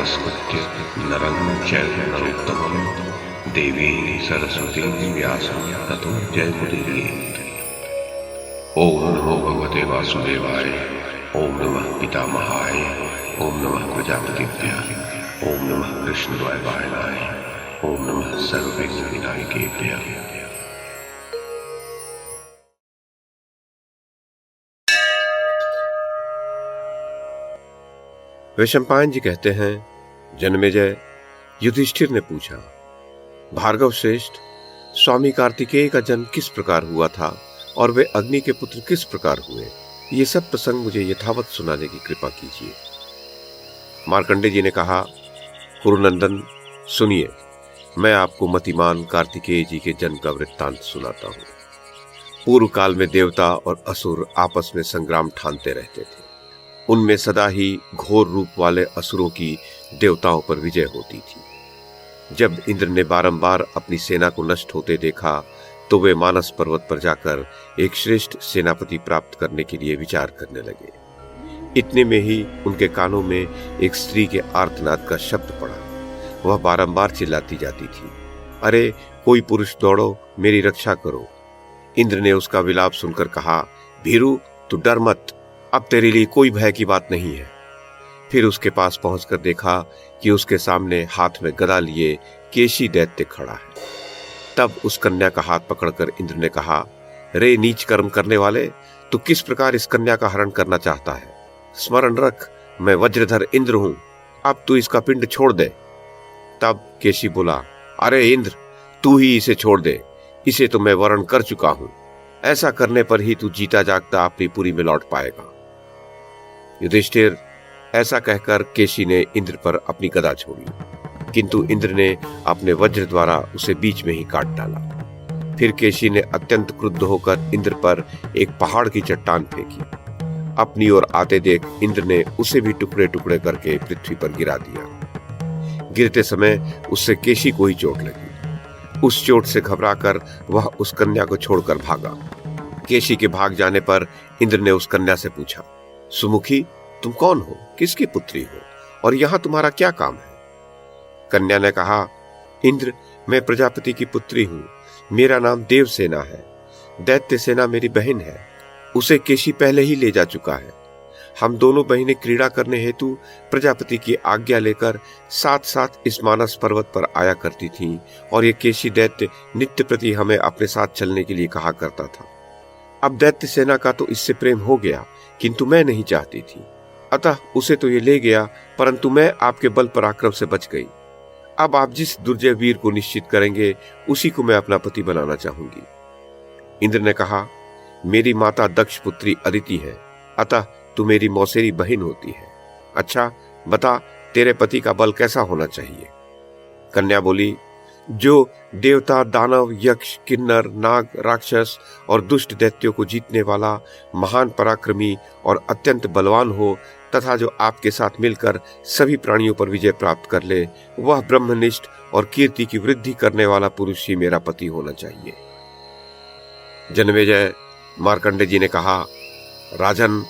नमस्कृत्य नरं चैव नरोत्तमं देवीं सरस्वतीं व्यासं ततो जयमुदीरयेत्। ओम नमो भगवते वासुदेवाय, ओम नमः पितामहाय, ओम नमः प्रजापतिभ्यः, ओम नमः कृष्णद्वैपायनाय, ओम नमः सर्वविघ्नविनायकेभ्यः। वैशंपायन जी कहते हैं, जन्मेजय, युधिष्ठिर ने पूछा, भार्गव श्रेष्ठ, स्वामी कार्तिकेय का जन्म किस प्रकार हुआ था और वे अग्नि के पुत्र किस प्रकार हुए? ये सब प्रसंग मुझे यथावत सुनाने की कृपा कीजिए। मार्कंडेय जी ने कहा, कुरुनंदन सुनिए, मैं आपको मतिमान कार्तिकेय जी के जन्म का वृत्तांत सुनाता हूँ। पूर्व काल में देवता और असुर आपस में संग्राम ठानते रहते थे। उनमें सदा ही घोर रूप वाले असुरों की देवताओं पर विजय होती थी। जब इंद्र ने बारंबार अपनी सेना को नष्ट होते देखा तो वे मानस पर्वत पर जाकर एक श्रेष्ठ सेनापति प्राप्त करने के लिए विचार करने लगे। इतने में ही उनके कानों में एक स्त्री के आर्तनाद का शब्द पड़ा। वह बारंबार चिल्लाती जाती थी, अरे कोई पुरुष दौड़ो, मेरी रक्षा करो। इंद्र ने उसका विलाप सुनकर कहा, भीरू तू डर मत, अब तेरे लिए कोई भय की बात नहीं है। फिर उसके पास पहुंचकर देखा कि उसके सामने हाथ में गदा लिए केशी दैत्य खड़ा है। तब उस कन्या का हाथ पकड़कर इंद्र ने कहा, रे नीच कर्म करने वाले, तू किस प्रकार इस कन्या का हरण करना चाहता है? स्मरण रख, मैं वज्रधर इंद्र हूं, अब तू इसका पिंड छोड़ दे। तब केशी बोला, अरे इंद्र, तू ही इसे छोड़ दे, इसे तो मैं वरण कर चुका हूं। ऐसा करने पर ही तू जीता जागता अपनी पुरी में लौट पाएगा। युधिष्ठिर, ऐसा कहकर केशी ने इंद्र पर अपनी गदा छोड़ी, किंतु इंद्र ने अपने वज्र द्वारा उसे बीच में ही काट डाला। फिर केशी ने अत्यंत क्रुद्ध होकर इंद्र पर एक पहाड़ की चट्टान फेंकी। अपनी ओर आते देख इंद्र ने उसे भी टुकड़े टुकड़े करके पृथ्वी पर गिरा दिया। गिरते समय उससे केशी को ही चोट लगी। उस चोट से घबराकर वह उस कन्या को छोड़कर भागा। केशी के भाग जाने पर इंद्र ने उस कन्या से पूछा, सुमुखी, तुम कौन हो, किसकी पुत्री हो और यहां तुम्हारा क्या काम है? कन्या ने कहा, इंद्र, मैं प्रजापति की पुत्री हूं, मेरा नाम देवसेना है। दैत्य सेना मेरी बहन है, उसे केशी पहले ही ले जा चुका है। हम दोनों बहनें क्रीड़ा करने हेतु प्रजापति की आज्ञा लेकर साथ साथ इस मानस पर्वत पर आया करती थीं, और ये केशी दैत्य नित्य प्रति हमें अपने साथ चलने के लिए कहा करता था। अब दैत्य सेना का तो इससे प्रेम हो गया, किंतु मैं नहीं चाहती थी, अतः उसे तो ये ले गया, परंतु मैं आपके बल पराक्रम से बच गई। अब आप जिस दुर्जय वीर को निश्चित करेंगे उसी को मैं अपना पति बनाना चाहूंगी। इंद्र ने कहा, मेरी माता दक्ष पुत्री अदिति है, अतः तू मेरी मौसेरी बहन होती है। अच्छा बता, तेरे पति का बल कैसा होना चाहिए? कन्या बोली, जो देवता, दानव, यक्ष, किन्नर, नाग, राक्षस और दुष्ट दैत्यों को जीतने वाला, महान पराक्रमी और अत्यंत बलवान हो, तथा जो आपके साथ मिलकर सभी प्राणियों पर विजय प्राप्त कर ले, वह ब्रह्मनिष्ठ और कीर्ति की वृद्धि करने वाला पुरुष ही मेरा पति होना चाहिए। जन्मेजय, मार्कंडेय जी ने कहा, राजन,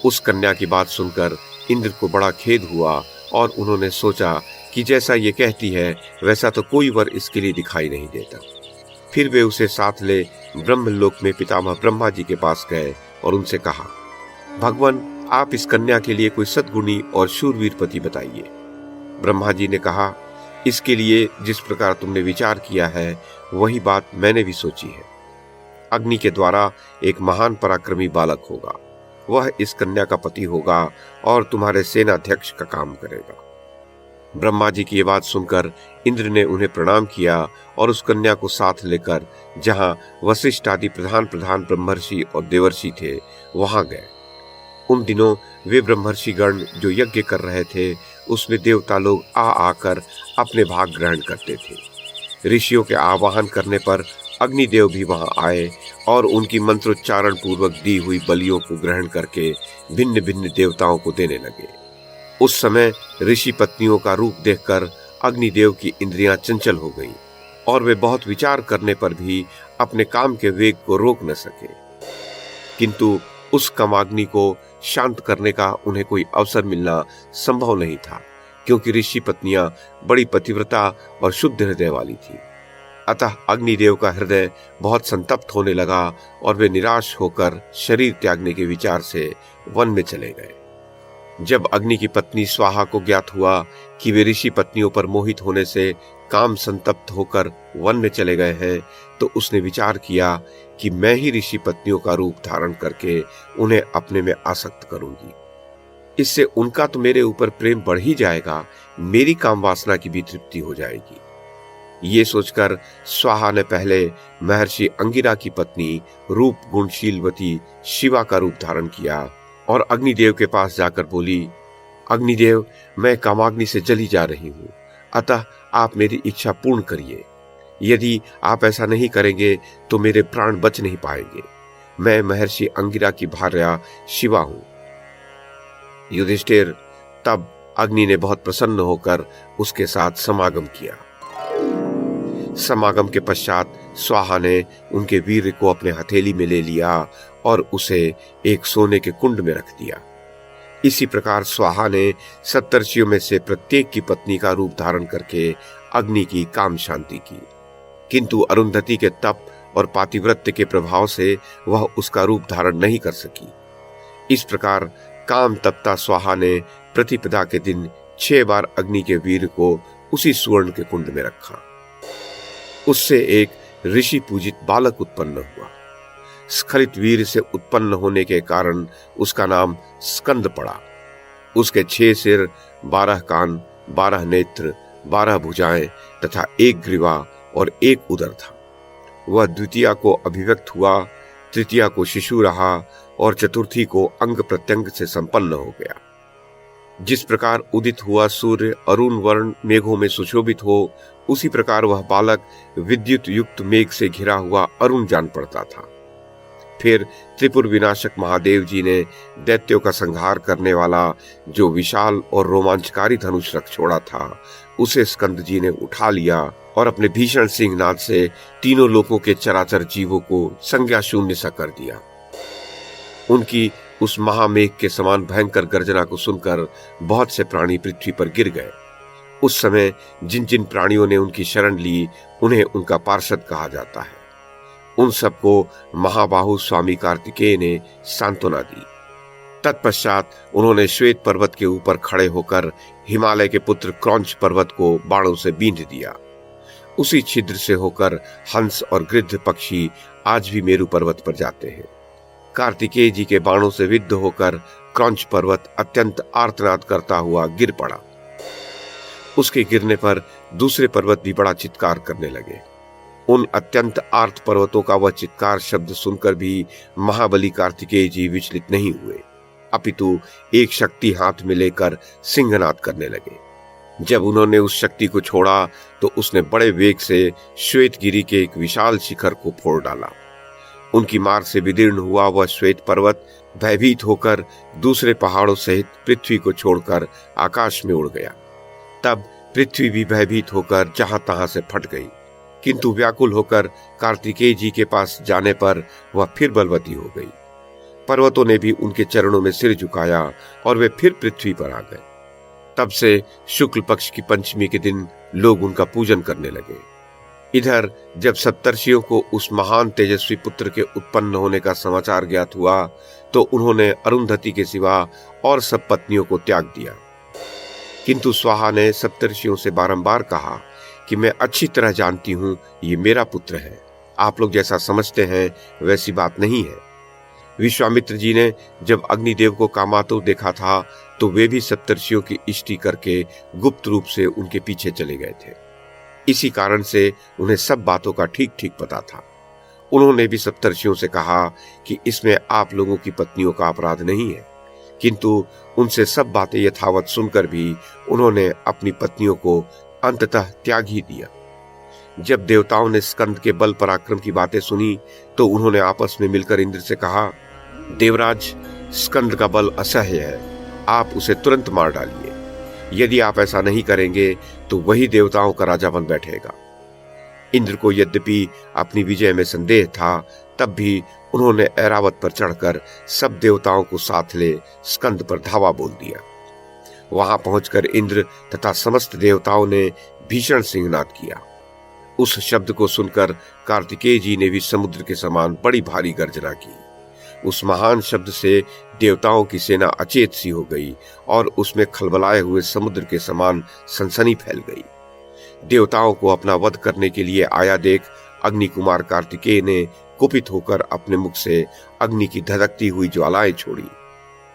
उस कन्या की बात सुनकर इंद्र को बड़ा खेद हुआ और उन्होंने सोचा कि जैसा ये कहती है वैसा तो कोई वर इसके लिए दिखाई नहीं देता। फिर वे उसे साथ ले ब्रह्मलोक में पितामह ब्रह्मा जी के पास गए और उनसे कहा, भगवान, आप इस कन्या के लिए कोई सद्गुणी और शूरवीर पति बताइए। ब्रह्मा जी ने कहा, इसके लिए जिस प्रकार तुमने विचार किया है वही बात मैंने भी सोची है। अग्नि के द्वारा एक महान पराक्रमी बालक होगा, वह इस कन्या का पति होगा और तुम्हारे सेनाध्यक्ष का काम करेगा। ब्रह्मा जी की ये बात सुनकर इंद्र ने उन्हें प्रणाम किया और उस कन्या को साथ लेकर जहां वशिष्ठ आदि प्रधान प्रधान ब्रह्मर्षि और देवर्षि थे वहां गए। उन दिनों वे ब्रह्मर्षि गण जो यज्ञ कर रहे थे उसमें देवता लोग आकर अपने भाग ग्रहण करते थे। ऋषियों के आवाहन करने पर अग्निदेव भी वहां आए और उनकी मंत्रोच्चारण पूर्वक दी हुई बलियों को ग्रहण करके भिन्न भिन्न देवताओं को देने लगे। उस समय ऋषि पत्नियों का रूप देखकर अग्निदेव की इंद्रियां चंचल हो गईं और वे बहुत विचार करने पर भी अपने काम के वेग को रोक न सके। किंतु उस कामाग्नि को शांत करने का उन्हें कोई अवसर मिलना संभव नहीं था, क्योंकि ऋषि पत्नियां बड़ी पतिव्रता और शुद्ध हृदय वाली थी। अतः अग्निदेव का हृदय बहुत संतप्त होने लगा और वे निराश होकर शरीर त्यागने के विचार से वन में चले गए। जब अग्नि की पत्नी स्वाहा को ज्ञात हुआ कि वे ऋषि पत्नियों पर मोहित होने से काम संतप्त होकर वन में चले गए हैं, तो उसने विचार किया कि मैं ही ऋषि पत्नियों का रूप धारण करके उन्हें अपने में आसक्त करूंगी। इससे उनका तो मेरे ऊपर प्रेम बढ़ ही जाएगा, मेरी काम वासना की भी तृप्ति हो जाएगी। ये सोचकर स्वाहा ने पहले महर्षि अंगिरा की पत्नी रूप गुणशीलवती शिवा का रूप धारण किया और अग्निदेव के पास जाकर बोली, अग्निदेव, मैं कामाग्नि से जली जा रही हूं, अतः आप मेरी इच्छा पूर्ण करिए। यदि आप ऐसा नहीं करेंगे तो मेरे प्राण बच नहीं पाएंगे। मैं महर्षि अंगिरा की भार्या शिवा हूं। युधिष्ठिर, तब अग्नि ने बहुत प्रसन्न होकर उसके साथ समागम किया। समागम के पश्चात स्वाहा ने उनके वीर को अपने हथेली में ले लिया और उसे एक सोने के कुंड में रख दिया। इसी प्रकार स्वाहा ने सप्तर्षियों में से प्रत्येक की पत्नी का रूप धारण करके अग्नि की काम शांति की, किंतु अरुंधति के तप और पातिव्रत्य के प्रभाव से वह उसका रूप धारण नहीं कर सकी। इस प्रकार काम तप्ता स्वाहा ने प्रतिपदा के दिन 6 बार अग्नि के वीर को उसी सुवर्ण के कुंड में रखा। उससे एक ऋषि पूजित बालक उत्पन्न हुआ। स्खलित वीर से उत्पन्न होने के कारण उसका नाम स्कंद पड़ा। उसके 6 सिर, 12 कान, 12 नेत्र, 12 भुजाएं तथा 1 ग्रीवा और 1 उदर था। वह द्वितीया को अभिव्यक्त हुआ, तृतीया को शिशु रहा और चतुर्थी को अंग प्रत्यंग से संपन्न हो गया। जिस प्रकार उदित हुआ सूर्य अरुण वर्ण मेघों में सुशोभित हो, उसी प्रकार वह बालक विद्युत युक्त मेघ से घिरा हुआ अरुण जान पड़ता था। फिर त्रिपुर विनाशक महादेव जी ने दैत्यों का संहार करने वाला जो विशाल और रोमांचकारी धनुष रख छोड़ा था, उसे स्कंद जी ने उठा लिया और अपने भीषण सिंहनाद से तीनों लोकों के चराचर जीवों को संज्ञा शून्य सा कर दिया। उनकी उस महामेघ के समान भयंकर गर्जना को सुनकर बहुत से प्राणी पृथ्वी पर गिर गए। उस समय जिन जिन प्राणियों ने उनकी शरण ली, उन्हें उनका पार्षद कहा जाता है। उन सबको महाबाहु स्वामी कार्तिकेय ने सांत्वना दी। तत्पश्चात उन्होंने श्वेत पर्वत के ऊपर खड़े होकर हिमालय के पुत्र क्रौंच पर्वत को बाणों से बींध दिया। उसी छिद्र से होकर हंस और गृध्र पक्षी आज भी मेरु पर्वत पर जाते हैं। कार्तिकेय जी के बाणों से विद्ध होकर क्रौंच पर्वत अत्यंत आर्तनाद करता हुआ गिर पड़ा। उसके गिरने पर दूसरे पर्वत भी बड़ा चित्कार करने लगे। उन अत्यंत आर्त पर्वतों का वह चित्कार शब्द सुनकर भी महाबली कार्तिकेय जी विचलित नहीं हुए, अपितु एक शक्ति हाथ में लेकर सिंहनाद करने लगे। जब उन्होंने उस शक्ति को छोड़ा तो उसने बड़े वेग से श्वेतगिरी के एक विशाल शिखर को फोड़ डाला। उनकी मार से विदीर्ण हुआ वह श्वेत पर्वत भयभीत होकर दूसरे पहाड़ों सहित पृथ्वी को छोड़कर आकाश में उड़ गया। तब पृथ्वी भी भयभीत होकर जहां तहां से फट गई, किंतु व्याकुल होकर कार्तिकेय जी के पास जाने पर वह फिर बलवती हो गई। पर्वतों ने भी उनके चरणों में सिर झुकाया और वे फिर पृथ्वी पर आ गए। तब से शुक्ल पक्ष की पंचमी के दिन लोग उनका पूजन करने लगे। इधर जब सप्तर्षियों को उस महान तेजस्वी पुत्र के उत्पन्न होने का समाचार ज्ञात हुआ, तो उन्होंने अरुंधति के सिवा और सब पत्नियों को त्याग दिया। किंतु स्वाहा ने सप्तर्षियों से बारंबार कहा कि मैं अच्छी तरह जानती हूं ये मेरा पुत्र है, आप लोग जैसा समझते हैं वैसी बात नहीं है। विश्वामित्र जी ने जब अग्निदेव को कामातुर देखा था, तो वे भी सप्तर्षियों की इष्टि करके गुप्त रूप से उनके पीछे चले गए थे। इसी कारण से उन्हें सब बातों का ठीक ठीक पता था। उन्होंने भी सप्तर्षियों से कहा कि इसमें आप लोगों की पत्नियों का अपराध नहीं है, किंतु उनसे सब बातें यथावत सुनकर भी उन्होंने अपनी पत्नियों को अंततः त्याग ही दिया। जब देवताओं ने स्कंद के बल पराक्रम की बातें सुनी, तो उन्होंने आपस में मिलकर इंद्र से कहा, देवराज, स्कंद का बल असह्य है, आप उसे तुरंत मार डालिए। यदि आप ऐसा नहीं करेंगे तो वही देवताओं का राजा बन बैठेगा। इंद्र को यद्यपि अपनी विजय में संदेह था, तब भी उन्होंने ऐरावत पर चढ़कर सब देवताओं को साथ ले स्कंद पर धावा बोल दिया। वहां पहुंचकर इंद्र तथा समस्त देवताओं ने भीषण सिंहनाद किया। उस शब्द को सुनकर कार्तिकेय जी ने भी समुद्र के समान बड़ी भारी गर्जना की। उस महान शब्द से देवताओं की सेना अचेत सी हो गई और उसमें खलबलाए हुए समुद्र के समान सनसनी फैल गई। देवताओं को अपना वध करने के लिए आया देख अग्नि कुमार कार्तिकेय ने कुपित होकर अपने मुख से अग्नि की धधकती हुई ज्वालाएं छोड़ी।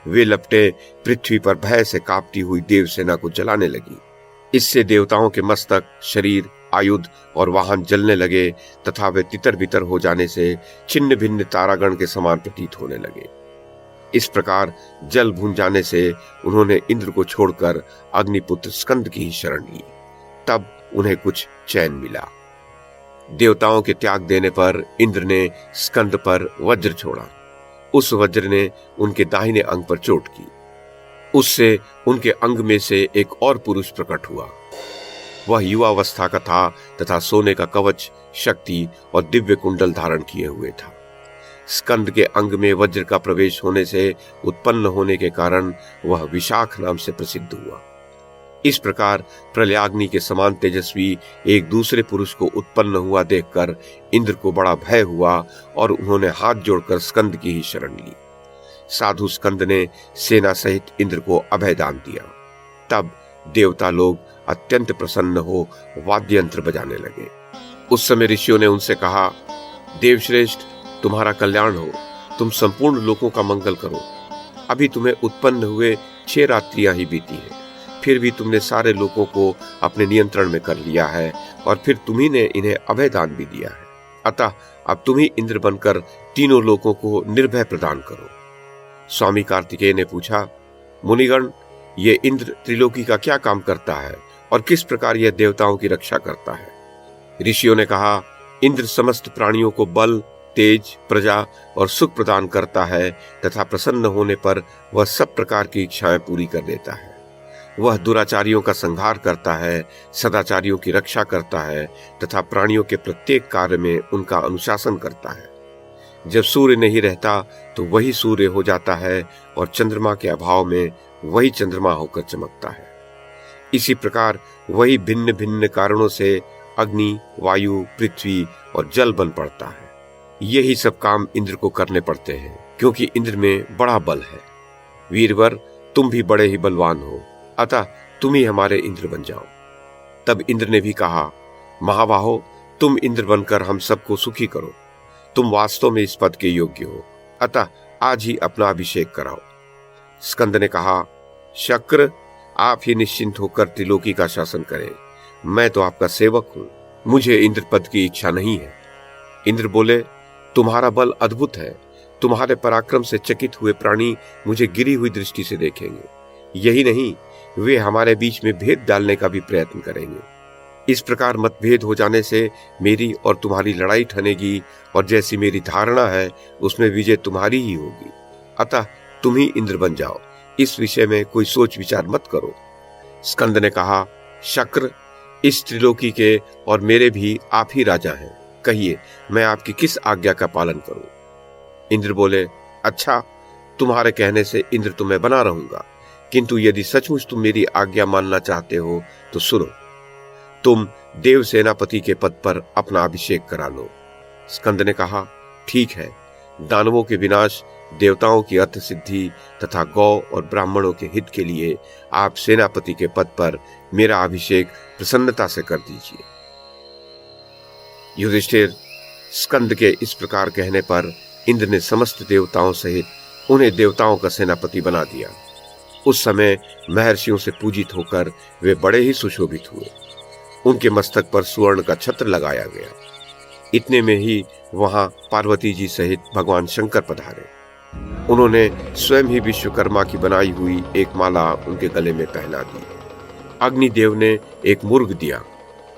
वे लपटें पृथ्वी पर भय से कांपती हुई देवसेना को जलाने लगी। इससे देवताओं के मस्तक, शरीर, आयुध और वाहन जलने लगे तथा वे तितर बितर हो जाने से छिन्न भिन्न तारागण के समान प्रतीत होने लगे। इस प्रकार जल भून जाने से उन्होंने इंद्र को छोड़कर अग्निपुत्र स्कंद की ही शरण ली। तब उन्हें कुछ चैन मिला। देवताओं के त्याग देने पर इंद्र ने स्कंद पर वज्र छोड़ा। उस वज्र ने उनके दाहिने अंग पर चोट की। उससे उनके अंग में से एक और पुरुष प्रकट हुआ। वह युवावस्था का था तथा सोने का कवच, शक्ति और दिव्य कुंडल धारण किए हुए था। स्कंद के अंग में वज्र का प्रवेश होने से उत्पन्न होने के कारण वह विशाख नाम से प्रसिद्ध हुआ। इस प्रकार प्रलयाग्नि के समान तेजस्वी एक दूसरे पुरुष को उत्पन्न हुआ देखकर इंद्र को बड़ा भय हुआ और उन्होंने हाथ जोड़कर स्कंद की ही शरण ली। साधु स्कंद ने सेना सहित इंद्र को अभय दान दिया। तब देवता लोग अत्यंत प्रसन्न हो वाद्य यंत्र बजाने लगे। उस समय ऋषियों ने उनसे कहा, देवश्रेष्ठ, तुम्हारा कल्याण हो, तुम संपूर्ण लोकों का मंगल करो। अभी तुम्हें उत्पन्न हुए 6 रात्रियां ही बीती हैं, फिर भी तुमने सारे लोगों को अपने नियंत्रण में कर लिया है और फिर तुम्ही ने इन्हें अभय दान भी दिया है। अतः अब तुम ही इंद्र बनकर तीनों लोगों को निर्भय प्रदान करो। स्वामी कार्तिकेय ने पूछा, मुनिगण, ये इंद्र त्रिलोकी का क्या काम करता है और किस प्रकार यह देवताओं की रक्षा करता है? ऋषियों ने कहा, इंद्र समस्त प्राणियों को बल, तेज, प्रजा और सुख प्रदान करता है तथा प्रसन्न होने पर वह सब प्रकार की इच्छाएं पूरी कर देता है। वह दुराचारियों का संहार करता है, सदाचारियों की रक्षा करता है तथा प्राणियों के प्रत्येक कार्य में उनका अनुशासन करता है। जब सूर्य नहीं रहता तो वही सूर्य हो जाता है और चंद्रमा के अभाव में वही चंद्रमा होकर चमकता है। इसी प्रकार वही भिन्न भिन्न कारणों से अग्नि, वायु, पृथ्वी और जल बन पड़ता है। यही सब काम इंद्र को करने पड़ते हैं क्योंकि इंद्र में बड़ा बल है। वीरवर, तुम भी बड़े ही बलवान हो, अतः तुम ही हमारे इंद्र बन जाओ। तब इंद्र ने भी कहा, महाबाहो, तुम इंद्र बनकर हम सबको सुखी करो। तुम वास्तव में इस पद के योग्य हो, अतः आज ही अपना अभिषेक कराओ। स्कंद ने कहा, शक्र, आप ही निश्चिंत होकर त्रिलोकी का शासन करें। मैं तो आपका सेवक हूं, मुझे इंद्र पद की इच्छा नहीं है। इंद्र बोले, तुम्हारा बल अद्भुत है। तुम्हारे पराक्रम से चकित हुए प्राणी मुझे गिरी हुई दृष्टि से देखेंगे। यही नहीं, वे हमारे बीच में भेद डालने का भी प्रयत्न करेंगे। इस प्रकार मतभेद हो जाने से मेरी और तुम्हारी लड़ाई ठनेगी और जैसी मेरी धारणा है उसमें विजय तुम्हारी ही होगी। अतः तुम ही इंद्र बन जाओ, इस विषय में कोई सोच विचार मत करो। स्कंद ने कहा, शक्र, इस त्रिलोकी के और मेरे भी आप ही राजा हैं। कहिए, मैं आपकी किस आज्ञा का पालन करूं? इंद्र बोले, अच्छा, तुम्हारे कहने से इंद्र तो मैं बना रहूंगा, किंतु यदि सचमुच तुम मेरी आज्ञा मानना चाहते हो तो सुनो, तुम देव सेनापति के पद पर अपना अभिषेक करा लो। स्कंद ने कहा, ठीक है, दानवों के विनाश, देवताओं की अर्थ सिद्धि तथा गौ और ब्राह्मणों के हित के लिए आप सेनापति के पद पर मेरा अभिषेक प्रसन्नता से कर दीजिए। युधिष्ठिर, स्कंद के इस प्रकार कहने पर इंद्र ने समस्त देवताओं सहित उन्हें देवताओं का सेनापति बना दिया। उस समय महर्षियों से पूजित होकर वे बड़े ही सुशोभित हुए। उनके मस्तक पर सुवर्ण का छत्र लगाया गया। इतने में ही वहां पार्वती जी सहित भगवान शंकर पधारे। उन्होंने स्वयं ही विश्वकर्मा की बनाई हुई एक माला उनके गले में पहना दी। अग्निदेव ने एक मुर्ग दिया।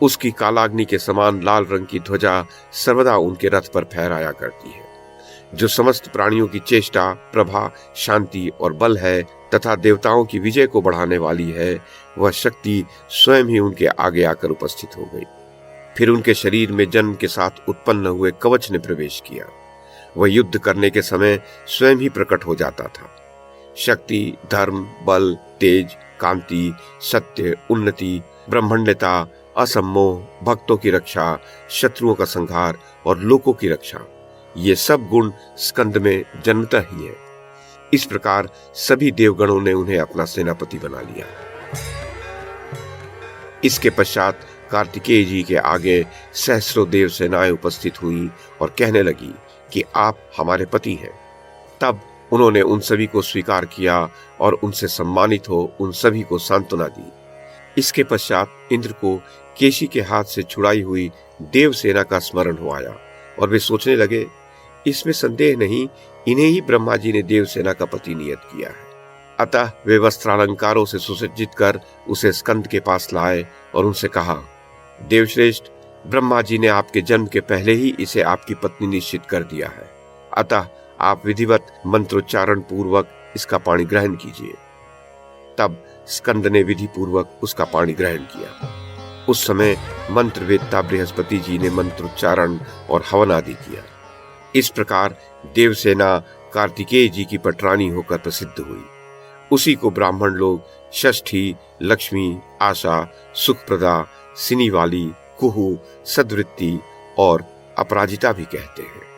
उसकी कालाग्नि के समान लाल रंग की ध्वजा सर्वदा उनके रथ पर फहराया करती है। जो समस्त प्राणियों की चेष्टा, प्रभा, शांति और बल है तथा देवताओं की विजय को बढ़ाने वाली है, वह शक्ति स्वयं ही उनके आगे आकर उपस्थित हो गई। फिर उनके शरीर में जन्म के साथ उत्पन्न हुए कवच ने प्रवेश किया। वह युद्ध करने के समय स्वयं ही प्रकट हो जाता था। शक्ति, धर्म, बल, तेज, कांति, सत्य, उन्नति, ब्रह्मण्यता, असम्मोह, भक्तों की रक्षा, शत्रुओं का संहार और लोकों की रक्षा, ये सब गुण स्कंद में जन्मतः ही है। इस प्रकार सभी देवगणों ने उन्हें अपना सेनापति बना लिया। इसके पश्चात कार्तिकेय जी के आगे सहस्रों देव सेनाएं उपस्थित हुई और कहने लगी कि आप हमारे पति हैं। तब उन्होंने उन सभी को स्वीकार किया और उनसे सम्मानित हो उन सभी को सांत्वना दी। इसके पश्चात इंद्र को केशी के हाथ से छुड़ाई हुई देव सेना का स्मरण हो आया और वे सोचने लगे, इसमें संदेह नहीं, इन्हें ही ब्रह्मा जी ने देव सेना का पति नियत किया है। अतः वे वस्त्रालंकारों से सुसज्जित कर उसे स्कंद के पास लाए और उनसे कहा, देवश्रेष्ठ, ब्रह्मा जी ने आपके जन्म के पहले ही इसे आपकी पत्नी निश्चित कर दिया है। अतः आप विधिवत मंत्रोच्चारण पूर्वक इसका पानी ग्रहण कीजिए। तब स्कंद ने विधि पूर्वक उसका पानी ग्रहण किया। उस समय मंत्रवेत्ता बृहस्पति जी ने मंत्रोच्चारण और हवन आदि किया। इस प्रकार देवसेना कार्तिकेय जी की पटरानी होकर प्रसिद्ध हुई। उसी को ब्राह्मण लोग षष्ठी, लक्ष्मी, आशा, सुखप्रदा, सिनीवाली, कुहू, सद्वृत्ति और अपराजिता भी कहते हैं।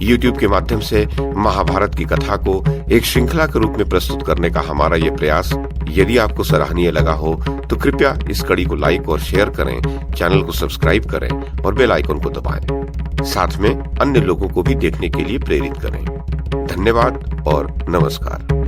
YouTube के माध्यम से महाभारत की कथा को एक श्रृंखला के रूप में प्रस्तुत करने का हमारा ये प्रयास यदि आपको सराहनीय लगा हो तो कृपया इस कड़ी को लाइक और शेयर करें, चैनल को सब्सक्राइब करें और बेल आइकन को दबाएं। साथ में अन्य लोगों को भी देखने के लिए प्रेरित करें। धन्यवाद और नमस्कार।